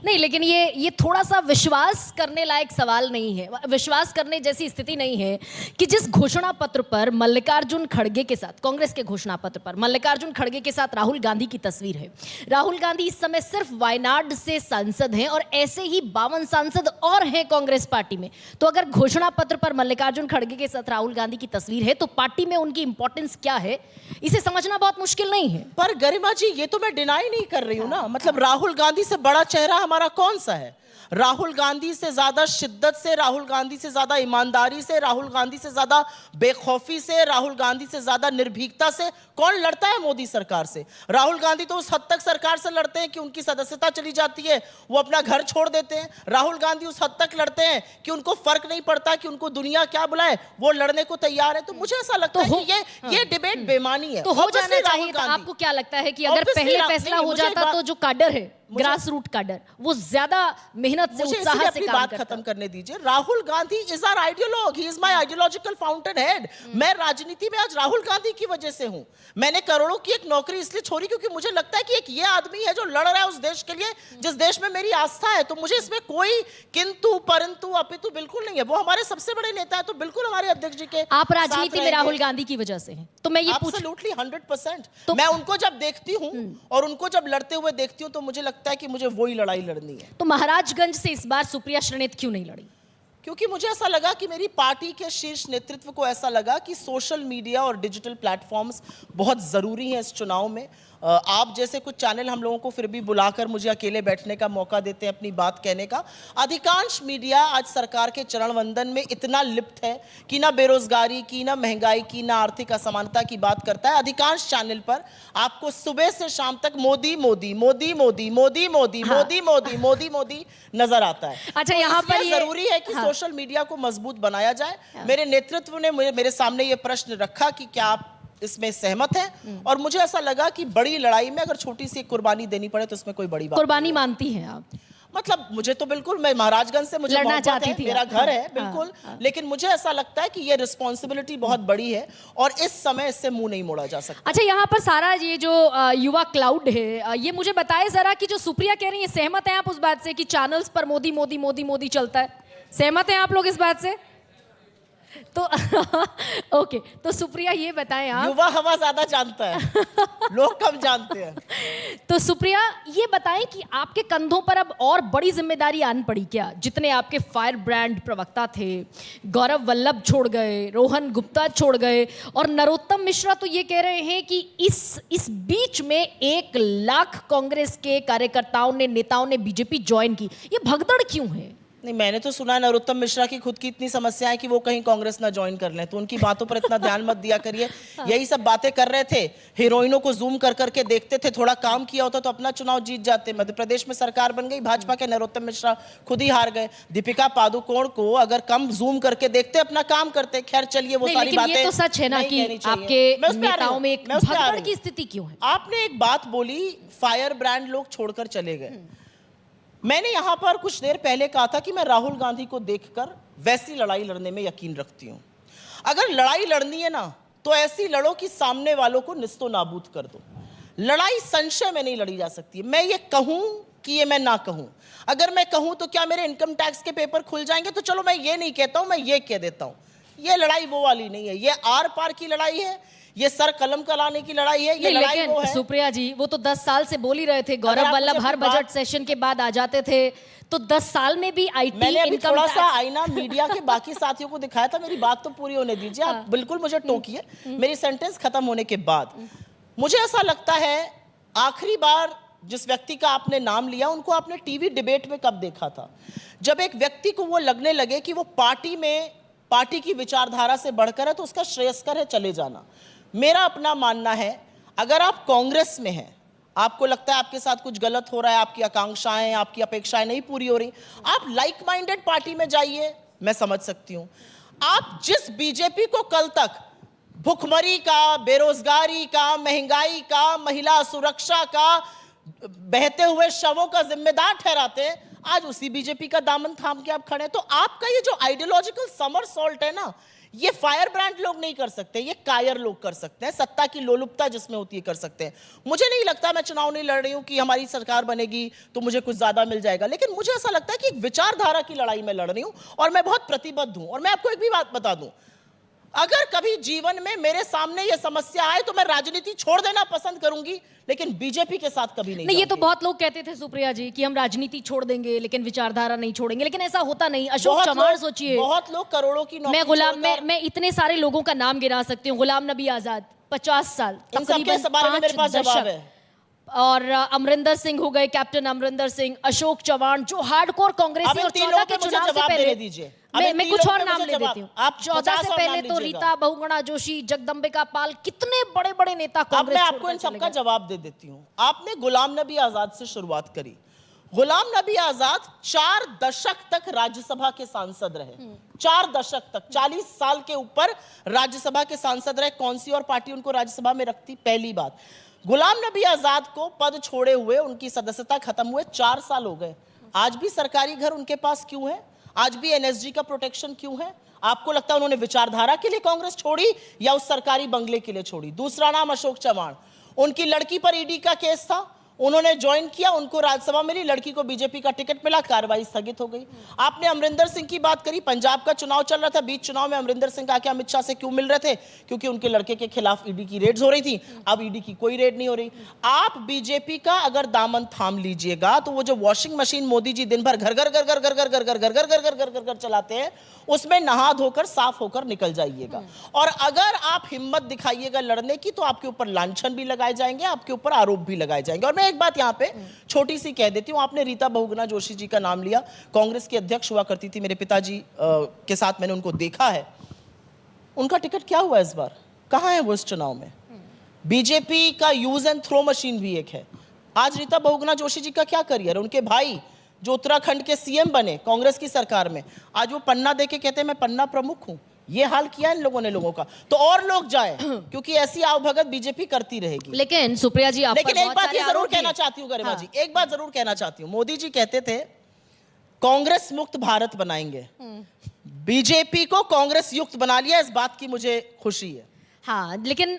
नहीं, लेकिन ये थोड़ा सा विश्वास करने लायक सवाल नहीं है, विश्वास करने जैसी स्थिति नहीं है कि जिस घोषणा पत्र पर मल्लिकार्जुन खड़गे के साथ, कांग्रेस के घोषणा पत्र पर मल्लिकार्जुन खड़गे के साथ राहुल गांधी की तस्वीर है। राहुल गांधी इस समय सिर्फ वायनाड से सांसद हैं और ऐसे ही 52 सांसद और हैं कांग्रेस पार्टी में। तो अगर घोषणा पत्र पर मल्लिकार्जुन खड़गे के साथ राहुल गांधी की तस्वीर है तो पार्टी में उनकी इंपॉर्टेंस क्या है, इसे समझना बहुत मुश्किल नहीं है। पर गरिमा जी, ये तो मैं डिनाई नहीं कर रही हूं ना, मतलब राहुल गांधी से बड़ा चेहरा हमारा कौन सा है? राहुल गांधी से ज्यादा शिद्दत से, राहुल गांधी से ज्यादा ईमानदारी से, राहुल गांधी से ज्यादा बेखौफी से, राहुल गांधी से ज्यादा निर्भीकता से कौन लड़ता है मोदी सरकार से? राहुल गांधी तो उस हद तक सरकार से लड़ते हैं कि उनकी सदस्यता चली जाती है, वो अपना घर छोड़ देते हैं। राहुल गांधी उस हद तक लड़ते हैं कि उनको फर्क नहीं पड़ता कि उनको दुनिया क्या बुलाए, वो लड़ने को तैयार है। तो मुझे ऐसा लगता है कि ये डिबेट बेमानी है। तो हो जाना चाहिए। तो आपको क्या लगता है कि अगर पहले फैसला हो जाता तो जो काडर है, ग्रास रूट काडर, वो ज्यादा मेहनत से, उत्साह से काम करता? खत्म करने दीजिए। Rahul Gandhi is our ideologue, he is my ideological fountain head. मैं राजनीति में आज राहुल गांधी की वजह से हूं। मैंने करोड़ों की एक नौकरी इसलिए छोड़ी क्योंकि मुझे लगता है कि एक ये आदमी है जो लड़ रहा है उस देश के लिए जिस देश में मेरी आस्था है। तो मुझे इसमें कोई किंतु परंतु अपितु बिल्कुल नहीं है। वो हमारे सबसे बड़े नेता है, तो बिल्कुल हमारे अध्यक्ष जी के आप राजनीति में राहुल गांधी की वजह से हैं। तो मैं ये एब्सोल्युटली 100%। तो मैं उनको जब देखती हूं और उनको जब लड़ते हुए देखती हूं तो मुझे लगता है कि मुझे वही लड़ाई लड़नी है। तो महाराजगंज से इस बार सुप्रिया श्रीनेत क्यों नहीं लड़ी? क्योंकि मुझे ऐसा लगा कि मेरी पार्टी के शीर्ष नेतृत्व को ऐसा लगा कि सोशल मीडिया और डिजिटल प्लेटफॉर्म्स बहुत ज़रूरी हैं इस चुनाव में। आप जैसे कुछ चैनल हम लोगों को फिर भी बुलाकर मुझे अकेले बैठने का मौका देते हैं, अपनी बात कहने का। अधिकांश मीडिया आज सरकार के चरण वंदन में इतना लिप्त है कि ना बेरोजगारी की, ना महंगाई की, ना आर्थिक असमानता की बात करता है। अधिकांश चैनल पर आपको सुबह से शाम तक मोदी मोदी मोदी मोदी मोदी मोदी मोदी मोदी मोदी मोदी नजर आता है। अच्छा, यहाँ पर जरूरी है कि सोशल मीडिया को मजबूत बनाया जाए। मेरे नेतृत्व ने मेरे सामने ये प्रश्न रखा कि क्या आप इसमें सहमत है, और मुझे ऐसा लगा कि बड़ी लड़ाई में अगर छोटी सी कुर्बानी देनी पड़े तो इसमें कोई बड़ी बात कुर्बानी मानती हैं आप? मतलब मुझे तो बिल्कुल, मैं महाराजगंज से मुझे लड़ना चाहती थी, मेरा घर है बिल्कुल, लेकिन मुझे ऐसा लगता है कि ये रिस्पॉन्सिबिलिटी बहुत बड़ी है और इस समय इससे मुंह नहीं मोड़ा जा सकता। अच्छा, यहाँ पर सारा ये जो युवा क्लाउड है, ये मुझे बताए जरा कि जो सुप्रिया कह रही है, सहमत हैं आप उस बात से कि चैनल्स पर मोदी मोदी मोदी मोदी चलता है? सहमत हैं आप लोग इस बात से? तो ओके, तो सुप्रिया ये बताएं आप। युवा हवा ज्यादा जानता है, लोग कम जानते हैं। तो सुप्रिया ये बताएं कि आपके कंधों पर अब और बड़ी जिम्मेदारी आन पड़ी क्या? जितने आपके फायर ब्रांड प्रवक्ता थे, गौरव वल्लभ छोड़ गए, रोहन गुप्ता छोड़ गए, और नरोत्तम मिश्रा तो ये कह रहे हैं कि इस बीच में 1 लाख कांग्रेस के कार्यकर्ताओं ने, नेताओं ने बीजेपी ज्वाइन की। ये भगदड़ क्यों है? नहीं, मैंने तो सुना नरोत्तम मिश्रा की खुद की इतनी समस्या है कि वो कहीं कांग्रेस ना ज्वाइन कर लें, तो उनकी बातों पर इतना ध्यान मत दिया करिए। यही सब बातें कर रहे थे, हीरोइनों को जूम कर करके देखते थे, थोड़ा काम किया होता तो अपना चुनाव जीत जाते। मध्य प्रदेश में सरकार बन गई, भाजपा के नरोत्तम मिश्रा खुद ही हार गए। दीपिका पादुकोण को अगर कम जूम करके देखते, अपना काम करते। खैर चलिए, वो सारी बातें, ये तो सच है ना कि आपके नेताओं में एक भगदड़ की स्थिति क्यों है? आपने एक बात बोली, फायर ब्रांड लोग छोड़कर चले गए। मैंने यहां पर कुछ देर पहले कहा था कि मैं राहुल गांधी को देखकर वैसी लड़ाई लड़ने में यकीन रखती हूं। अगर लड़ाई लड़नी है ना तो ऐसी लड़ो कि सामने वालों को निस्तो नाबूद कर दो। लड़ाई संशय में नहीं लड़ी जा सकती। मैं ये कहूं कि ये मैं ना कहूं, अगर मैं कहूं तो क्या मेरे इनकम टैक्स के पेपर खुल जाएंगे? तो चलो मैं ये नहीं कहता हूं, मैं ये कह देता हूं। ये लड़ाई वो वाली नहीं है, ये आर पार की लड़ाई है, ये सर कलम कलाने की लड़ाई है। ये लड़ाई वो है। सुप्रिया जी, वो तो 10 साल से बोल ही रहे थे, गौरव वल्लभ हर बजट सेशन के बाद आ जाते थे, तो 10 साल में भी आईटी, मैंने अभी थोड़ा सा आईना मीडिया के बाकी साथियों को दिखाया था। मेरी बात तो पूरी होने दीजिए, आप बिल्कुल मुझे टोकिए मेरी सेंटेंस खत्म होने के बाद। मुझे ऐसा लगता है आखिरी बार जिस व्यक्ति का आपने नाम लिया, उनको आपने टीवी डिबेट में कब देखा था? जब एक व्यक्ति को वो लगने लगे कि वो पार्टी की विचारधारा से बढ़कर है तो उसका श्रेयस्कर है चले जाना। मेरा अपना मानना है, अगर आप कांग्रेस में हैं, आपको लगता है आपके साथ कुछ गलत हो रहा है, आपकी आकांक्षाएं, आपकी अपेक्षाएं नहीं पूरी हो रही, आप लाइक माइंडेड पार्टी में जाइए, मैं समझ सकती हूं। आप जिस बीजेपी को कल तक भुखमरी का, बेरोजगारी का, महंगाई का, महिला सुरक्षा का, बहते हुए शवों का जिम्मेदार ठहराते, आज उसी बीजेपी का दामन थाम के आप खड़े। तो आपका ये जो आइडियोलॉजिकल समरसॉल्ट है ना, ये फायर ब्रांड लोग नहीं कर सकते, ये कायर लोग कर सकते हैं, सत्ता की लोलुपता जिसमें होती है कर सकते हैं। मुझे नहीं लगता, मैं चुनाव नहीं लड़ रही हूं कि हमारी सरकार बनेगी तो मुझे कुछ ज्यादा मिल जाएगा, लेकिन मुझे ऐसा लगता है कि एक विचारधारा की लड़ाई में लड़ रही हूं और मैं बहुत प्रतिबद्ध हूं। और मैं आपको एक भी बात बता दूं, अगर कभी जीवन में मेरे सामने ये समस्या आए तो मैं राजनीति छोड़ देना पसंद करूंगी, लेकिन बीजेपी के साथ कभी नहीं। ये तो बहुत लोग कहते थे सुप्रिया जी कि हम राजनीति छोड़ देंगे लेकिन विचारधारा नहीं छोड़ेंगे, लेकिन ऐसा होता नहीं। अशोक चव्हाण सोचिए, बहुत लोग करोड़ों की नौकरी मैं इतने सारे लोगों का नाम गिना सकती हूँ। गुलाम नबी आजाद 50 साल, इन सबके बारे में मेरे पास जवाब है। और अमरिंदर सिंह हो गए, कैप्टन अमरिंदर सिंह, अशोक चव्हाण जो हार्डकोर कांग्रेसी, और 14 के चुनाव से पहले मैं कुछ और नाम ले देती हूँ। आप 14 से पहले तो रीता बहुगुणा जोशी, जगदम्बिका पाल, कितने बड़े बड़े नेता कांग्रेस। मैं आपको इन सबका जवाब दे देती हूँ। आपने गुलाम नबी आजाद से शुरुआत करी। गुलाम नबी आजाद 4 दशक तक राज्यसभा के सांसद रहे, 4 दशक तक, 40 साल के ऊपर राज्यसभा के सांसद रहे। कौन सी और पार्टी उनको राज्यसभा में रखती? पहली बात, गुलाम नबी आजाद को पद छोड़े हुए, उनकी सदस्यता खत्म हुए 4 साल हो गए। आज भी सरकारी घर उनके पास क्यों है? आज भी एनएसजी का प्रोटेक्शन क्यों है? आपको लगता है उन्होंने विचारधारा के लिए कांग्रेस छोड़ी या उस सरकारी बंगले के लिए छोड़ी? दूसरा नाम अशोक चव्हाण, उनकी लड़की पर ईडी का केस था, उन्होंने ज्वाइन किया, उनको राज्यसभा मिली, लड़की को बीजेपी का टिकट मिला, कार्रवाई स्थगित हो गई। आपने अमरिंदर सिंह की बात करी, पंजाब का चुनाव चल रहा था, बीच चुनाव में अमरिंदर सिंह आके अमित शाह से क्यों मिल रहे थे? क्योंकि उनके लड़के के खिलाफ ईडी की रेड्स हो रही थी। अब ईडी की कोई रेड नहीं हो रही। आप बीजेपी का अगर दामन थाम लीजिएगा तो वो जो वॉशिंग मशीन मोदी जी दिन भर घर घर घर घर घर घर घर घर घर घर घर घर घर घर घर चलाते हैं, उसमें नहा धोकर साफ होकर निकल जाइएगा। और अगर आप हिम्मत दिखाइएगा लड़ने की तो आपके ऊपर लांछन भी लगाए जाएंगे, आपके ऊपर आरोप भी लगाए जाएंगे। और मैं एक बात यहाँ पे छोटी सी कह देती हूँ, आपने रीता बहुगुणा जोशी जी का नाम लिया, कांग्रेस की अध्यक्ष हुआ करती थी, मेरे पिताजी के साथ मैंने उनको देखा है। उनका टिकट क्या हुआ इस बार? कहाँ है वो इस चुनाव में? बीजेपी का यूज एंड थ्रो मशीन भी एक है। आज रीता बहुगुणा जोशी जी का क्या करियर? उनके भाई जो उत्तराखंड के सीएम बने कांग्रेस की सरकार में, आज वो पन्ना देके कहते हैं मैं पन्ना प्रमुख हूं। ये हाल किया इन लोगों ने लोगों का, तो और लोग जाए, क्योंकि ऐसी आवभगत बीजेपी करती रहेगी। लेकिन सुप्रिया जी, आप लेकिन एक बात ये जरूर कहना चाहती हूँ गरिमा जी, एक बात जरूर कहना चाहती हूँ। मोदी जी कहते थे कांग्रेस मुक्त भारत बनाएंगे, बीजेपी को कांग्रेस युक्त बना लिया, इस बात की मुझे खुशी है। हाँ, लेकिन